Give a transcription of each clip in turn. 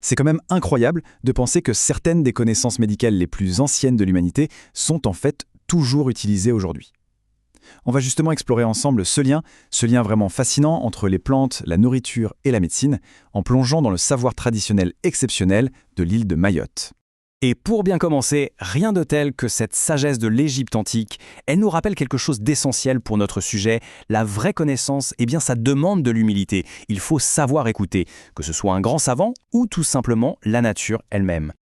C'est quand même incroyable de penser que certaines des connaissances médicales les plus anciennes de l'humanité sont en fait toujours utilisées aujourd'hui. On va justement explorer ensemble ce lien vraiment fascinant entre les plantes, la nourriture et la médecine, en plongeant dans le savoir traditionnel exceptionnel de l'île de Mayotte. Et pour bien commencer, rien de tel que cette sagesse de l'Égypte antique. Elle nous rappelle quelque chose d'essentiel pour notre sujet. La vraie connaissance, ça demande de l'humilité. Il faut savoir écouter, que ce soit un grand savant ou tout simplement la nature elle-même.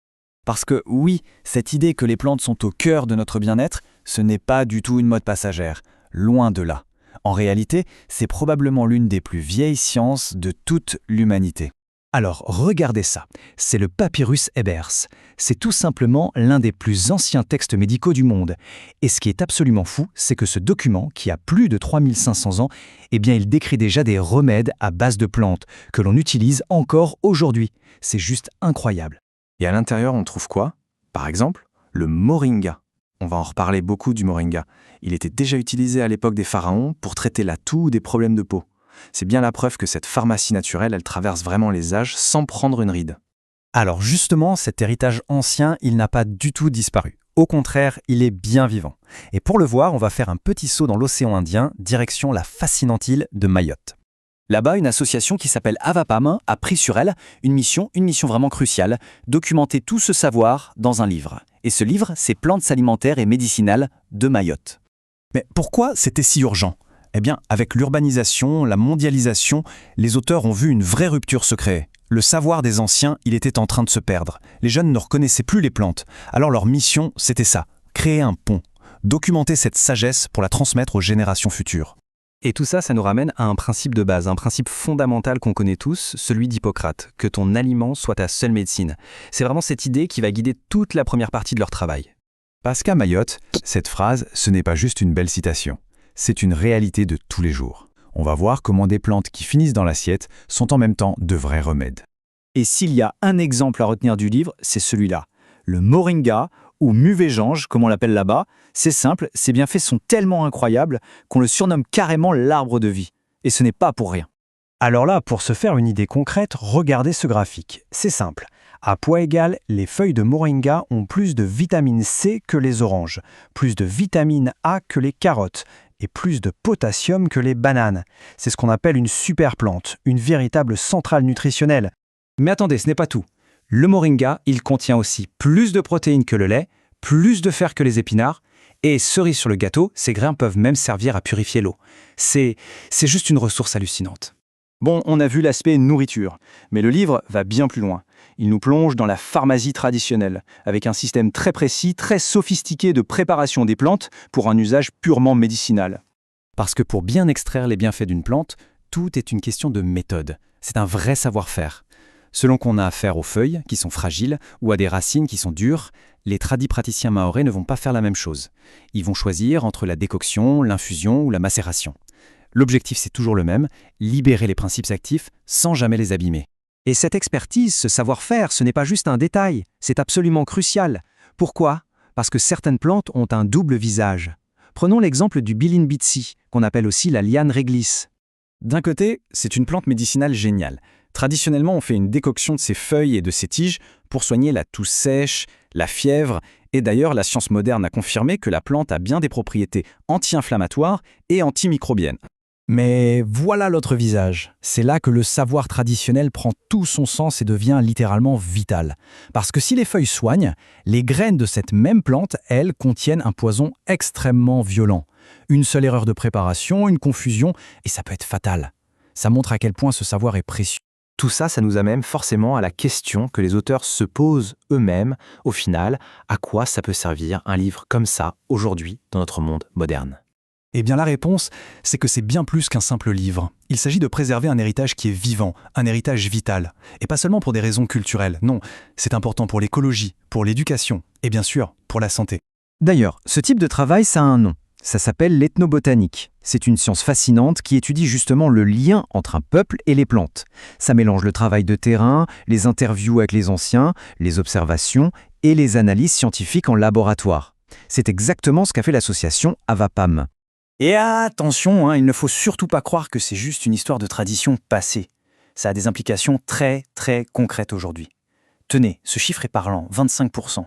Parce que oui, cette idée que les plantes sont au cœur de notre bien-être, ce n'est pas du tout une mode passagère. Loin de là. En réalité, c'est probablement l'une des plus vieilles sciences de toute l'humanité. Alors, regardez ça, c'est le Papyrus Ebers. C'est tout simplement l'un des plus anciens textes médicaux du monde. Et ce qui est absolument fou, c'est que ce document, qui a plus de 3500 ans, il décrit déjà des remèdes à base de plantes, que l'on utilise encore aujourd'hui. C'est juste incroyable. Et à l'intérieur, on trouve quoi? Par exemple, le moringa. On va en reparler beaucoup du moringa. Il était déjà utilisé à l'époque des pharaons pour traiter la toux ou des problèmes de peau. C'est bien la preuve que cette pharmacie naturelle, elle traverse vraiment les âges sans prendre une ride. Alors justement, cet héritage ancien, il n'a pas du tout disparu. Au contraire, il est bien vivant. Et pour le voir, on va faire un petit saut dans l'océan Indien, direction la fascinante île de Mayotte. Là-bas, une association qui s'appelle Avapam a pris sur elle une mission vraiment cruciale, documenter tout ce savoir dans un livre. Et ce livre, c'est Plantes alimentaires et médicinales de Mayotte. Mais pourquoi c'était si urgent ? Avec l'urbanisation, la mondialisation, les auteurs ont vu une vraie rupture se créer. Le savoir des anciens, il était en train de se perdre. Les jeunes ne reconnaissaient plus les plantes. Alors leur mission, c'était ça, créer un pont, documenter cette sagesse pour la transmettre aux générations futures. Et tout ça, ça nous ramène à un principe de base, un principe fondamental qu'on connaît tous, celui d'Hippocrate, que ton aliment soit ta seule médecine. C'est vraiment cette idée qui va guider toute la première partie de leur travail. Parce qu'à Mayotte, cette phrase, ce n'est pas juste une belle citation. C'est une réalité de tous les jours. On va voir comment des plantes qui finissent dans l'assiette sont en même temps de vrais remèdes. Et s'il y a un exemple à retenir du livre, c'est celui-là. Le moringa, ou muvéjange, comme on l'appelle là-bas, c'est simple, ses bienfaits sont tellement incroyables qu'on le surnomme carrément l'arbre de vie. Et ce n'est pas pour rien. Alors là, pour se faire une idée concrète, regardez ce graphique. C'est simple. À poids égal, les feuilles de moringa ont plus de vitamine C que les oranges, plus de vitamine A que les carottes, et plus de potassium que les bananes. C'est ce qu'on appelle une super plante, une véritable centrale nutritionnelle. Mais attendez, ce n'est pas tout. Le moringa, il contient aussi plus de protéines que le lait, plus de fer que les épinards, et cerise sur le gâteau, ces grains peuvent même servir à purifier l'eau. C'est juste une ressource hallucinante. Bon, on a vu l'aspect nourriture, mais le livre va bien plus loin. Il nous plonge dans la pharmacie traditionnelle, avec un système très précis, très sophistiqué de préparation des plantes pour un usage purement médicinal. Parce que pour bien extraire les bienfaits d'une plante, tout est une question de méthode. C'est un vrai savoir-faire. Selon qu'on a affaire aux feuilles, qui sont fragiles, ou à des racines qui sont dures, les tradipraticiens mahorais ne vont pas faire la même chose. Ils vont choisir entre la décoction, l'infusion ou la macération. L'objectif, c'est toujours le même, libérer les principes actifs sans jamais les abîmer. Et cette expertise, ce savoir-faire, ce n'est pas juste un détail, c'est absolument crucial. Pourquoi ? Parce que certaines plantes ont un double visage. Prenons l'exemple du bilinbitsi, qu'on appelle aussi la liane réglisse. D'un côté, c'est une plante médicinale géniale. Traditionnellement, on fait une décoction de ses feuilles et de ses tiges pour soigner la toux sèche, la fièvre, et d'ailleurs, la science moderne a confirmé que la plante a bien des propriétés anti-inflammatoires et antimicrobiennes. Mais voilà l'autre visage. C'est là que le savoir traditionnel prend tout son sens et devient littéralement vital. Parce que si les feuilles soignent, les graines de cette même plante, elles, contiennent un poison extrêmement violent. Une seule erreur de préparation, une confusion, et ça peut être fatal. Ça montre à quel point ce savoir est précieux. Tout ça, ça nous amène forcément à la question que les auteurs se posent eux-mêmes, au final, à quoi ça peut servir un livre comme ça, aujourd'hui, dans notre monde moderne ? Eh bien la réponse, c'est que c'est bien plus qu'un simple livre. Il s'agit de préserver un héritage qui est vivant, un héritage vital. Et pas seulement pour des raisons culturelles, non, c'est important pour l'écologie, pour l'éducation, et bien sûr, pour la santé. D'ailleurs, ce type de travail, ça a un nom. Ça s'appelle l'ethnobotanique. C'est une science fascinante qui étudie justement le lien entre un peuple et les plantes. Ça mélange le travail de terrain, les interviews avec les anciens, les observations et les analyses scientifiques en laboratoire. C'est exactement ce qu'a fait l'association Avapam. Et attention, il ne faut surtout pas croire que c'est juste une histoire de tradition passée. Ça a des implications très, très concrètes aujourd'hui. Tenez, ce chiffre est parlant, 25%.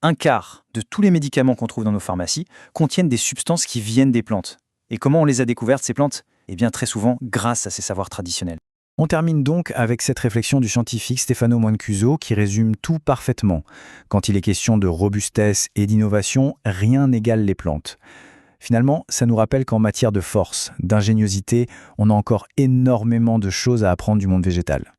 Un quart de tous les médicaments qu'on trouve dans nos pharmacies contiennent des substances qui viennent des plantes. Et comment on les a découvertes, ces plantes? Eh bien, très souvent, grâce à ces savoirs traditionnels. On termine donc avec cette réflexion du scientifique Stefano Mancuso qui résume tout parfaitement. Quand il est question de robustesse et d'innovation, rien n'égale les plantes. Finalement, ça nous rappelle qu'en matière de force, d'ingéniosité, on a encore énormément de choses à apprendre du monde végétal.